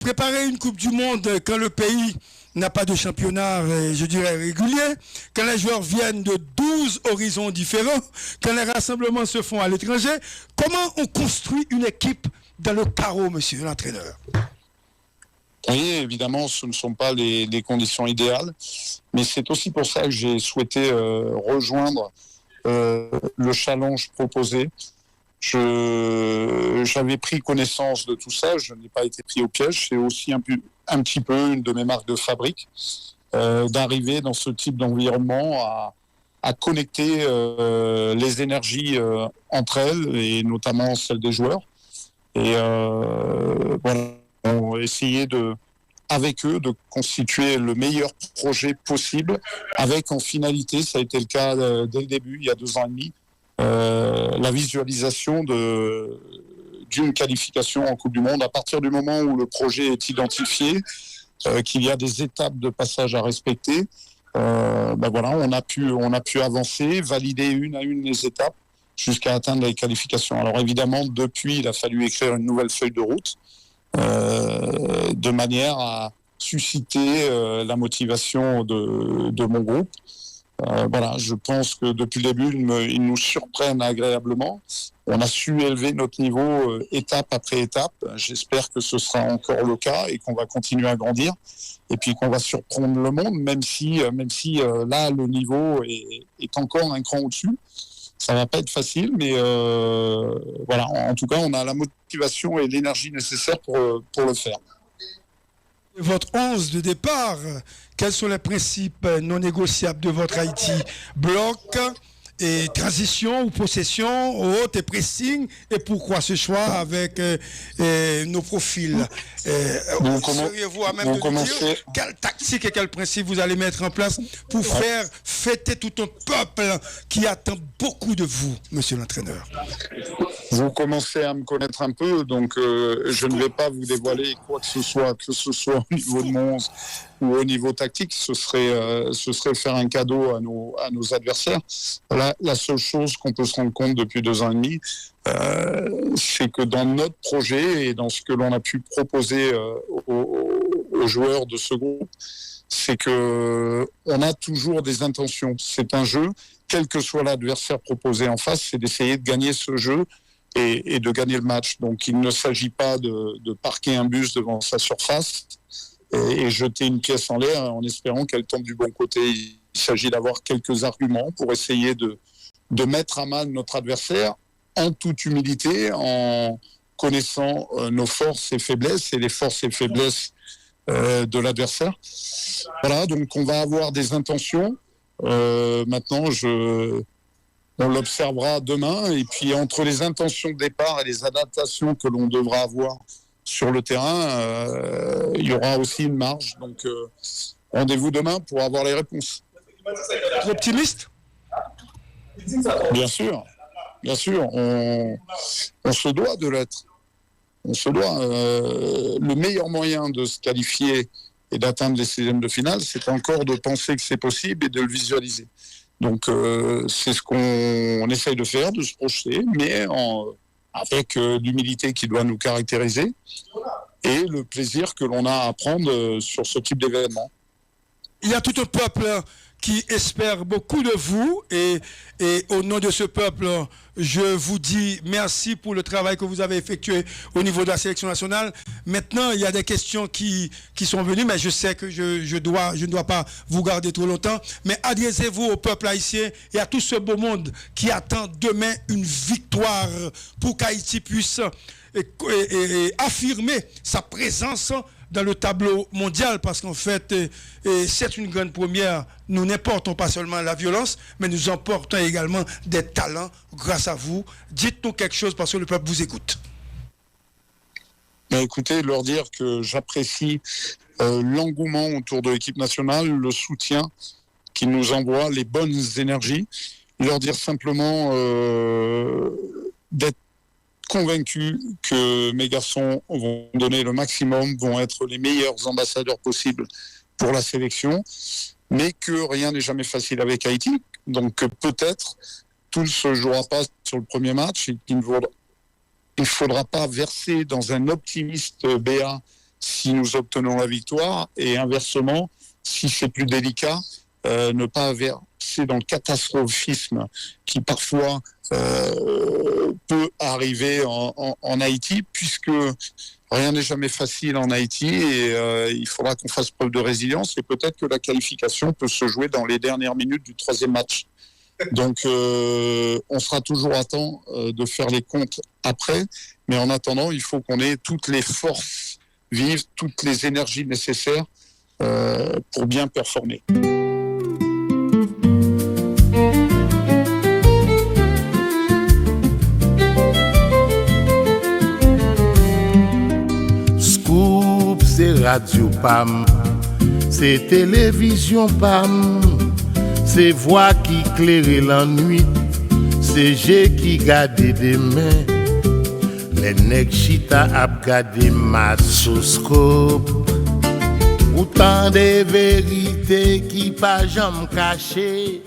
préparer une Coupe du Monde quand le pays n'a pas de championnat, je dirais, régulier, quand les joueurs viennent de 12 horizons différents, quand les rassemblements se font à l'étranger, comment on construit une équipe dans le carreau, monsieur l'entraîneur? Oui, évidemment, ce ne sont pas les conditions idéales, mais c'est aussi pour ça que j'ai souhaité rejoindre le challenge proposé. J'avais pris connaissance de tout ça, je n'ai pas été pris au piège. C'est aussi un petit peu une de mes marques de fabrique, d'arriver dans ce type d'environnement à connecter les énergies entre elles, et notamment celles des joueurs. Et voilà, on va essayer avec eux de constituer le meilleur projet possible, avec en finalité, ça a été le cas dès le début, il y a 2 ans et demi, la visualisation d'une qualification en Coupe du Monde. À partir du moment où le projet est identifié, qu'il y a des étapes de passage à respecter, voilà, on a pu avancer, valider une à une les étapes jusqu'à atteindre les qualifications. Alors évidemment, depuis, il a fallu écrire une nouvelle feuille de route, de manière à susciter la motivation de mon groupe. Voilà, je pense que depuis le début, ils nous surprennent agréablement. On a su élever notre niveau étape après étape. J'espère que ce sera encore le cas et qu'on va continuer à grandir. Et puis qu'on va surprendre le monde, même si là, le niveau est encore un cran au-dessus. Ça va pas être facile, mais voilà. En tout cas, on a la motivation et l'énergie nécessaires pour le faire. Votre 11 de départ, quels sont les principes non négociables de votre Haïti? Bloc et transition ou possession, haute et pressing, et pourquoi ce choix avec nos profils? Seriez-vous à même de nous dire quelle tactique et quel principe vous allez mettre en place pour faire fêter tout un peuple qui attend beaucoup de vous, monsieur l'entraîneur? Vous commencez à me connaître un peu, donc je ne vais pas vous dévoiler quoi que ce soit au niveau de mon 11 ou au niveau tactique. Ce serait faire un cadeau à nos adversaires. La seule chose qu'on peut se rendre compte depuis 2 ans et demi, c'est que dans notre projet et dans ce que l'on a pu proposer aux joueurs de ce groupe, c'est que on a toujours des intentions. C'est un jeu, quel que soit l'adversaire proposé en face, c'est d'essayer de gagner ce jeu et de gagner le match. Donc il ne s'agit pas de parquer un bus devant sa surface et jeter une pièce en l'air en espérant qu'elle tombe du bon côté. Il s'agit d'avoir quelques arguments pour essayer de mettre à mal notre adversaire en toute humilité, en connaissant nos forces et faiblesses et les forces et faiblesses de l'adversaire. Voilà, donc on va avoir des intentions. Maintenant, on l'observera demain, et puis entre les intentions de départ et les adaptations que l'on devra avoir sur le terrain, il y aura aussi une marge. Donc rendez-vous demain pour avoir les réponses. Optimiste? Bien sûr, on se doit de l'être. On se doit. Le meilleur moyen de se qualifier et d'atteindre les 16e de finale, c'est encore de penser que c'est possible et de le visualiser. Donc c'est ce qu'on essaye de faire, de se projeter, mais avec l'humilité qui doit nous caractériser et le plaisir que l'on a à prendre sur ce type d'événement. Il y a tout un peuple qui espère beaucoup de vous, et au nom de ce peuple, je vous dis merci pour le travail que vous avez effectué au niveau de la sélection nationale. Maintenant, il y a des questions qui sont venues, mais je sais que je ne dois pas vous garder trop longtemps. Mais adressez-vous au peuple haïtien et à tout ce beau monde qui attend demain une victoire pour qu'Haïti puisse affirmer sa présence dans le tableau mondial, parce qu'en fait, c'est une grande première. Nous n'importons pas seulement la violence, mais nous emportons également des talents grâce à vous. Dites-nous quelque chose, parce que le peuple vous écoute. Écoutez, leur dire que j'apprécie l'engouement autour de l'équipe nationale, le soutien qu'ils nous envoient, les bonnes énergies. Leur dire simplement d'être convaincu que mes garçons vont donner le maximum, vont être les meilleurs ambassadeurs possibles pour la sélection, mais que rien n'est jamais facile avec Haïti. Donc peut-être tout ne se jouera pas sur le premier match et qu'il ne faudra pas verser dans un optimiste béat si nous obtenons la victoire, et inversement, si c'est plus délicat, ne pas verser dans le catastrophisme qui parfois peut arriver en Haïti, puisque rien n'est jamais facile en Haïti et il faudra qu'on fasse preuve de résilience et peut-être que la qualification peut se jouer dans les dernières minutes du 3e match. Donc on sera toujours à temps de faire les comptes après, mais en attendant, il faut qu'on ait toutes les forces vives, toutes les énergies nécessaires pour bien performer. Scoop, c'est Radio PAM, c'est télévision PAM, c'est voix qui claire la nuit, c'est G qui garde des mains, les nèg chita ap gade masoscope, autant de vérités qui pas jamais cachées.